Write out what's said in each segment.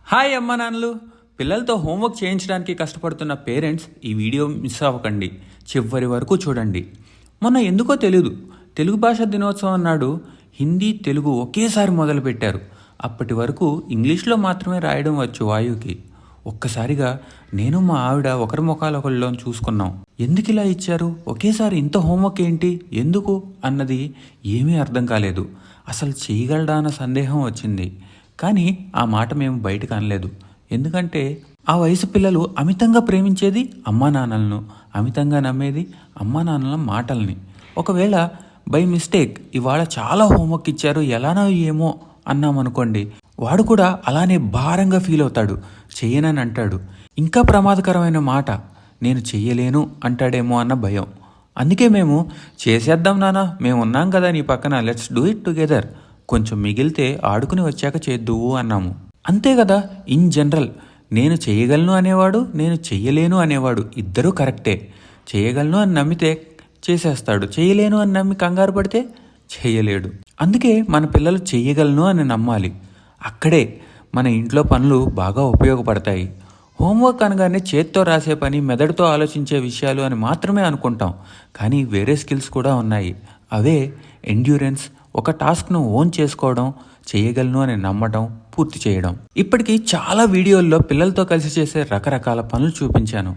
Hi అమ్మ నాన్నలు. పిల్లలతో హోంవర్క్ చేయించడానికి కష్టపడుతున్న పేరెంట్స్ ఈ వీడియో మిస్ అవ్వకండి, చివరి వరకు చూడండి. మొన్న ఎందుకో తెలియదు, తెలుగు భాషా దినోత్సవం నాడు హిందీ తెలుగు ఒకేసారి మొదలుపెట్టారు. అప్పటి వరకు ఇంగ్లీష్లో మాత్రమే రాయడం వచ్చు వాయుకి. ఒక్కసారిగా నేను మా ఆవిడ ఒకరి ముఖాలు ఒకరిలో చూసుకున్నాం. ఎందుకు ఇలా ఇచ్చారు, ఒకేసారి ఇంత హోంవర్క్ ఏంటి, ఎందుకు అన్నది ఏమీ అర్థం కాలేదు. అసలు చేయగలడా అన్న సందేహం వచ్చింది. కానీ ఆ మాట మేము బయటకు అనలేదు. ఎందుకంటే ఆ వయసు పిల్లలు అమితంగా ప్రేమించేది అమ్మా నాన్నలను, అమితంగా నమ్మేది అమ్మా నాన్నల మాటల్ని. ఒకవేళ బై మిస్టేక్ ఇవాళ చాలా హోంవర్క్ ఇచ్చారు ఎలానో ఏమో అన్నామనుకోండి, వాడు కూడా అలానే భారంగా ఫీల్ అవుతాడు, చెయ్యనని అంటాడు. ఇంకా ప్రమాదకరమైన మాట, నేను చెయ్యలేను అంటాడేమో అన్న భయం. అందుకే మేము చేసేద్దాం నాన్న, మేము ఉన్నాం కదా నీ పక్కన, లెట్స్ డూ ఇట్ టుగెదర్, కొంచెం మిగిలితే ఆడుకుని వచ్చాక చేద్దువు అన్నాము. అంతే కదా. ఇన్ జనరల్ నేను చేయగలను అనేవాడు, నేను చెయ్యలేను అనేవాడు ఇద్దరూ కరెక్టే. చేయగలను అని నమ్మితే చేసేస్తాడు, చేయలేను అని నమ్మి కంగారు పడితే చేయలేడు. అందుకే మన పిల్లలు చెయ్యగలను అని నమ్మాలి. అక్కడే మన ఇంట్లో పనులు బాగా ఉపయోగపడతాయి. హోంవర్క్ అనగానే చేత్తో రాసే పని, మెదడుతో ఆలోచించే విషయాలు అని మాత్రమే అనుకుంటాం. కానీ వేరే స్కిల్స్ కూడా ఉన్నాయి. అవే ఎండ్యూరెన్స్, ఒక టాస్క్ను ఓన్ చేసుకోవడం, చేయగలను అని నమ్మడం, పూర్తి చేయడం. ఇప్పటికీ చాలా వీడియోల్లో పిల్లలతో కలిసి చేసే రకరకాల పనులు చూపించాను.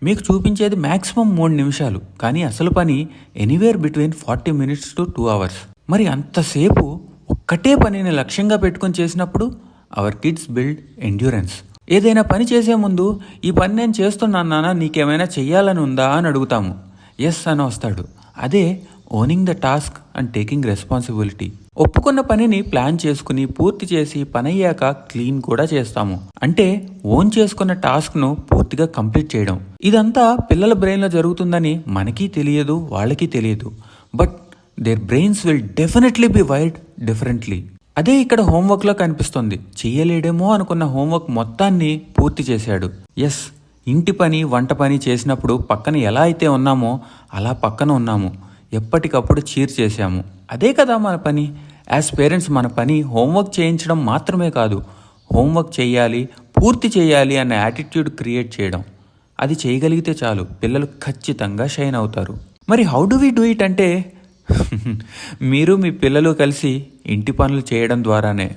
మీకు చూపించేది మ్యాక్సిమం 3 నిమిషాలు, కానీ అసలు పని anywhere between 40 minutes to 2 hours. మరి అంతసేపు ఒక్కటే పనిని లక్ష్యంగా పెట్టుకొని చేసినప్పుడు అవర్ కిడ్స్ బిల్డ్ ఎండ్యూరెన్స్. ఏదైనా పని చేసే ముందు ఈ పని నేను చేస్తున్నాను నాన్న, నీకేమైనా చెయ్యాలని ఉందా అని అడుగుతాము. ఎస్ అని వస్తాడు. అదే owning the task and taking responsibility. ఒప్పుకున్న పనిని ప్లాన్ చేసుకుని పూర్తి చేసి పనయ్యాక క్లీన్ కూడా చేస్తాము. అంటే ఓన్ చేసుకున్న టాస్క్ను పూర్తిగా కంప్లీట్ చేయడం. ఇదంతా పిల్లల బ్రెయిన్లో జరుగుతుందని మనకి తెలియదు, వాళ్ళకి తెలియదు. But their brains will definitely be wired differently. అదే ఇక్కడ హోంవర్క్లో కనిపిస్తుంది. చెయ్యలేడేమో అనుకున్న హోంవర్క్ మొత్తాన్ని పూర్తి చేశాడు. ఎస్, ఇంటి పని వంట పని చేసినప్పుడు పక్కన ఎలా అయితే ఉన్నామో అలా పక్కన ఉన్నాము, ఎప్పటికప్పుడు చీర్ చేశాము. అదే కదా మన పని. యాజ్ పేరెంట్స్ మన పని హోంవర్క్ చేయించడం మాత్రమే కాదు, హోంవర్క్ చేయాలి, పూర్తి చేయాలి అన్న యాటిట్యూడ్ క్రియేట్ చేయడం. అది చేయగలిగితే చాలు, పిల్లలు ఖచ్చితంగా షైన్ అవుతారు. మరి how do we do it అంటే మీరు మీ పిల్లలు కలిసి ఇంటి పనులు చేయడం ద్వారానే.